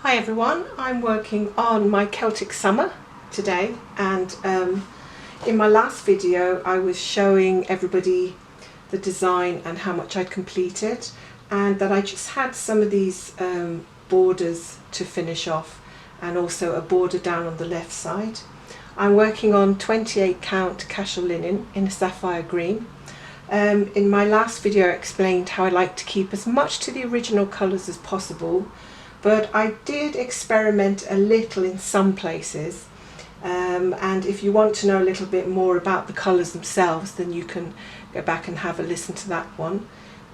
Hi everyone, I'm working on my Celtic Summer today, and in my last video I was showing everybody the design and how much I'd completed, and that I just had some of these borders to finish off, and also a border down on the left side. I'm working on 28 count Cashel linen in a sapphire green. In my last video I explained how I like to keep as much to the original colours as possible, but I did experiment a little in some places, and if you want to know a little bit more about the colours themselves, then you can go back and have a listen to that one.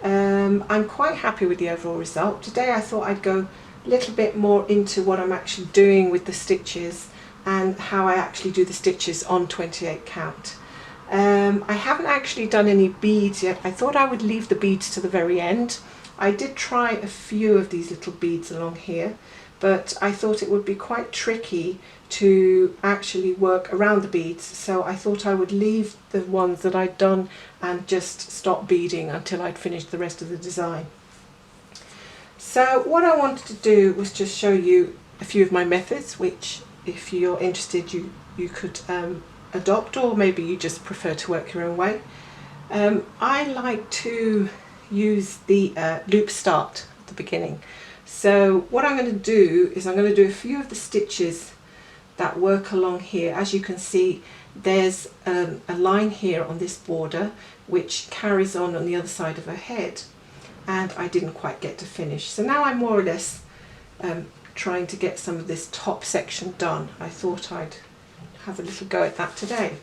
I'm quite happy with the overall result. Today I thought I'd go a little bit more into what I'm actually doing with the stitches and how I actually do the stitches on 28 count. I haven't actually done any beads yet. I thought I would leave the beads to the very end. I did try a few of these little beads along here, but I thought it would be quite tricky to actually work around the beads, so I thought I would leave the ones that I'd done and just stop beading until I'd finished the rest of the design. So what I wanted to do was just show you a few of my methods, which if you're interested you could adopt, or maybe you just prefer to work your own way. I like to use the loop start at the beginning. So what I'm going to do is I'm going to do a few of the stitches that work along here. As you can see, there's a line here on this border which carries on the other side of her head, and I didn't quite get to finish. So now I'm more or less trying to get some of this top section done. I thought I'd have a little go at that today.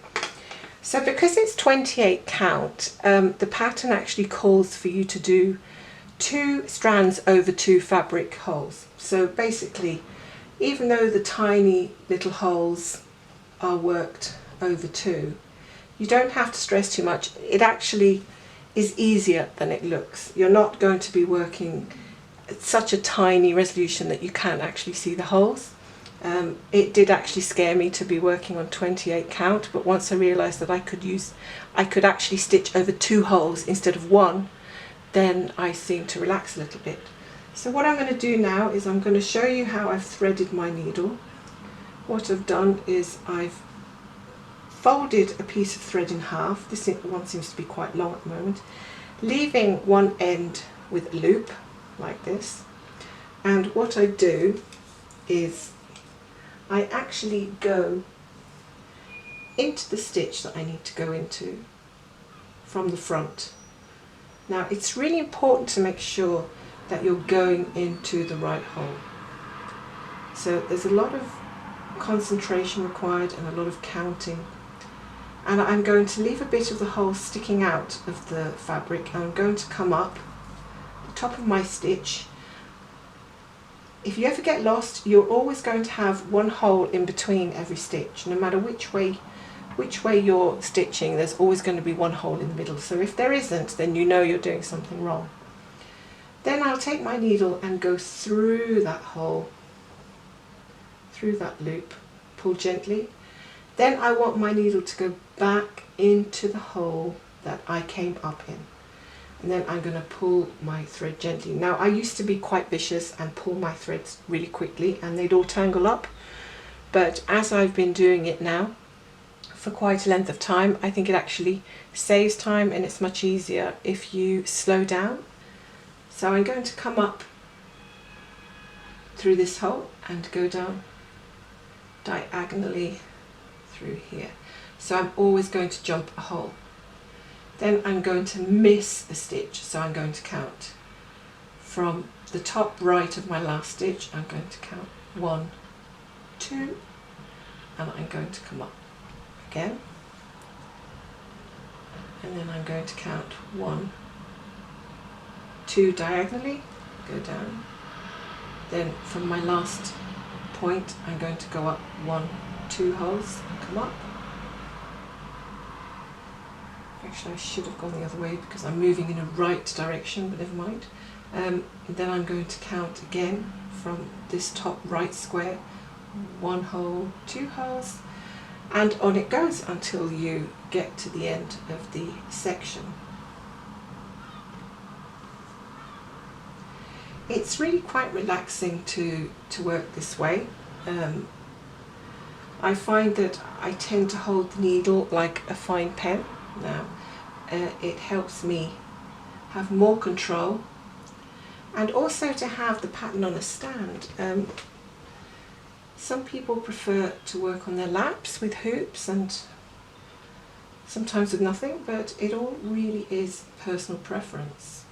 So because it's 28 count, the pattern actually calls for you to do 2 strands over 2 fabric holes. So basically, even though the tiny little holes are worked over 2, you don't have to stress too much. It actually is easier than it looks. You're not going to be working at such a tiny resolution that you can't actually see the holes. It did actually scare me to be working on 28 count, but once I realised that I could actually stitch over 2 holes instead of 1, then I seemed to relax a little bit. So what I'm going to do now is I'm going to show you how I've threaded my needle. What I've done is I've folded a piece of thread in half. This one seems to be quite long at the moment, leaving one end with a loop like this, and what I do is I actually go into the stitch that I need to go into from the front. Now it's really important to make sure that you're going into the right hole. So there's a lot of concentration required and a lot of counting. And I'm going to leave a bit of the hole sticking out of the fabric, and I'm going to come up the top of my stitch. If you ever get lost, you're always going to have one hole in between every stitch. No matter which way you're stitching, there's always going to be one hole in the middle. So if there isn't, then you know you're doing something wrong. Then I'll take my needle and go through that hole, through that loop, pull gently. Then I want my needle to go back into the hole that I came up in. And then I'm going to pull my thread gently. Now I used to be quite vicious and pull my threads really quickly and they'd all tangle up, but as I've been doing it now for quite a length of time, I think it actually saves time and it's much easier if you slow down. So I'm going to come up through this hole and go down diagonally through here. So I'm always going to jump a hole. Then I'm going to miss a stitch, so I'm going to count from the top right of my last stitch. I'm going to count 1, 2, and I'm going to come up again, and then I'm going to count 1, 2 diagonally, go down. Then from my last point I'm going to go up 1, 2 holes, come up. Actually I should have gone the other way because I'm moving in a right direction, but never mind. And then I'm going to count again from this top right square, 1 hole, 2 holes, and on it goes until you get to the end of the section. It's really quite relaxing to work this way. I find that I tend to hold the needle like a fine pen now. It helps me have more control, and also to have the pattern on a stand. Some people prefer to work on their laps with hoops and sometimes with nothing, but it all really is personal preference.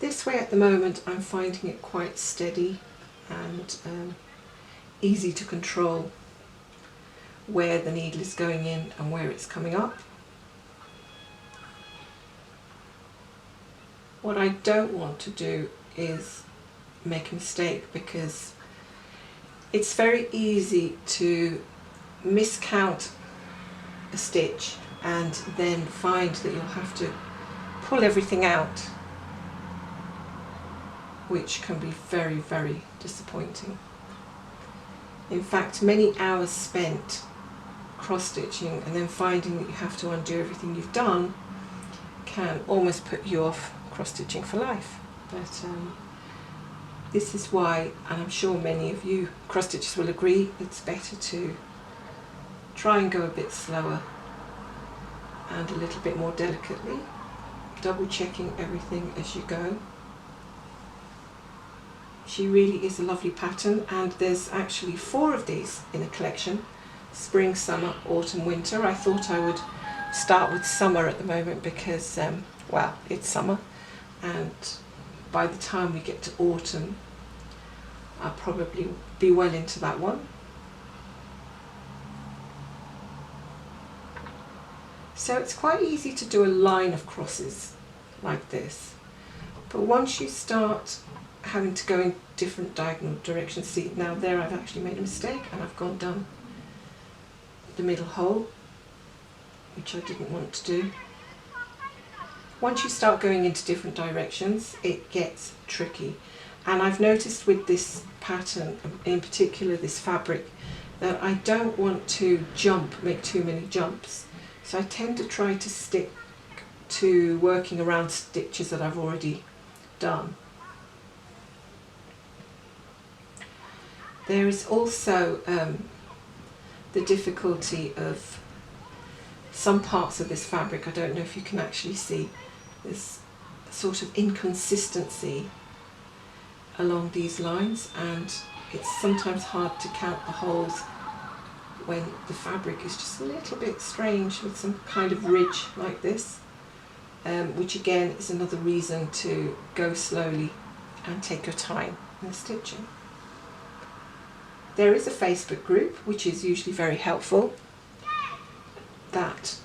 This way at the moment I'm finding it quite steady and easy to control where the needle is going in and where it's coming up. What I don't want to do is make a mistake, because it's very easy to miscount a stitch and then find that you'll have to pull everything out, which can be very, very disappointing. In fact, many hours spent cross-stitching and then finding that you have to undo everything you've done can almost put you off cross-stitching for life. But this is why, and I'm sure many of you cross-stitchers will agree, it's better to try and go a bit slower and a little bit more delicately, double checking everything as you go. She really is a lovely pattern, and there's actually 4 of these in a collection: spring, summer, autumn, winter. I thought I would start with summer at the moment because, well, it's summer, and by the time we get to autumn I'll probably be well into that one. So it's quite easy to do a line of crosses like this, but once you start having to go in different diagonal directions, see now there I've actually made a mistake and I've gone down the middle hole, which I didn't want to do. Once you start going into different directions it gets tricky, and I've noticed with this pattern, in particular this fabric, that I don't want to make too many jumps, so I tend to try to stick to working around stitches that I've already done. There is also the difficulty of some parts of this fabric. I don't know if you can actually see this sort of inconsistency along these lines, and it's sometimes hard to count the holes when the fabric is just a little bit strange with some kind of ridge like this, which again is another reason to go slowly and take your time in the stitching. There is a Facebook group which is usually very helpful, that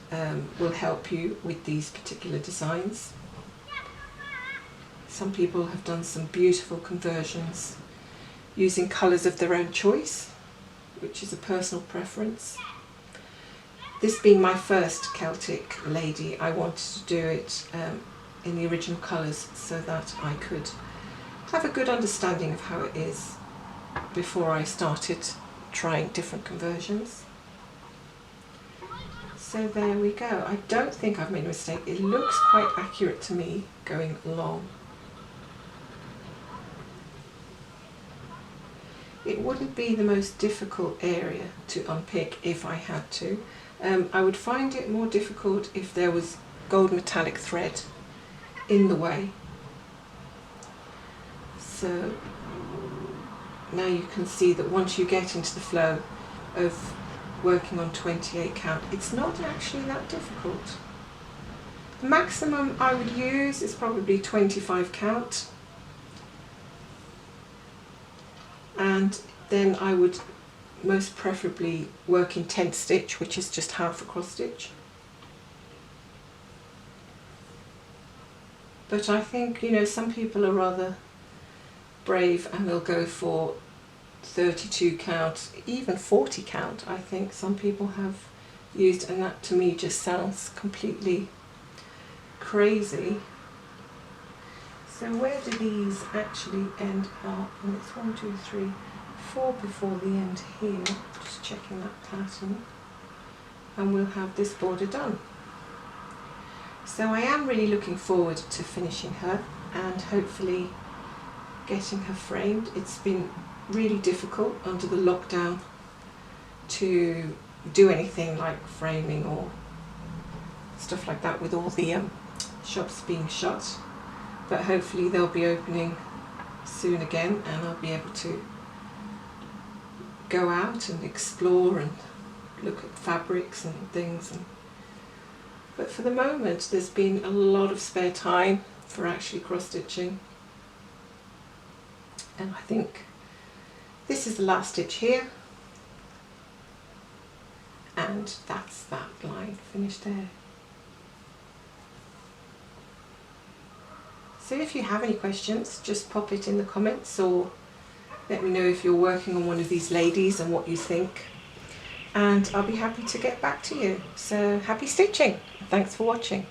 will help you with these particular designs. Some people have done some beautiful conversions using colours of their own choice, which is a personal preference. This being my first Celtic lady, I wanted to do it in the original colours so that I could have a good understanding of how it is before I started trying different conversions. So there we go. I don't think I've made a mistake. It looks quite accurate to me going along. It wouldn't be the most difficult area to unpick if I had to. I would find it more difficult if there was gold metallic thread in the way. So now you can see that once you get into the flow of working on 28 count, it's not actually that difficult. The maximum I would use is probably 25 count, and then I would most preferably work in 10th stitch, which is just half a cross stitch. But I think, you know, some people are rather brave and they'll go for 32 count, even 40 count. I think some people have used, and that to me just sounds completely crazy. So where do these actually end up? And it's 1, 2, 3, 4 before the end here. Just checking that pattern, and we'll have this border done. So I am really looking forward to finishing her and hopefully getting her framed. It's been really difficult under the lockdown to do anything like framing or stuff like that with all the shops being shut, but hopefully they'll be opening soon again and I'll be able to go out and explore and look at fabrics and things. But for the moment there's been a lot of spare time for actually cross stitching, and I think this is the last stitch here, and that's that line finished there. So if you have any questions, just pop it in the comments or let me know if you're working on one of these ladies and what you think, and I'll be happy to get back to you. So happy stitching. Thanks for watching.